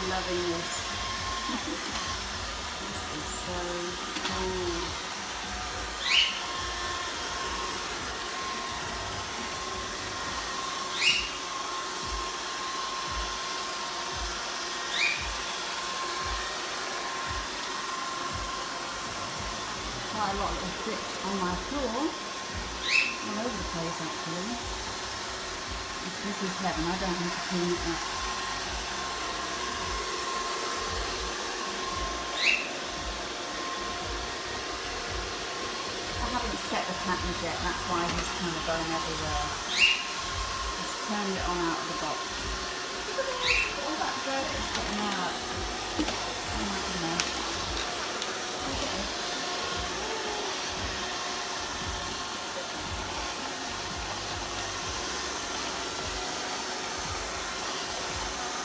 loving this. This is so cool. Quite a lot of bits on my floor, all over the place actually. This is heaven, I don't have to clean it up. I haven't set the patterns yet, that's why he's kind of going everywhere. Just turned it on out of the box. Look at this, all that dirt is getting out. Oh my goodness.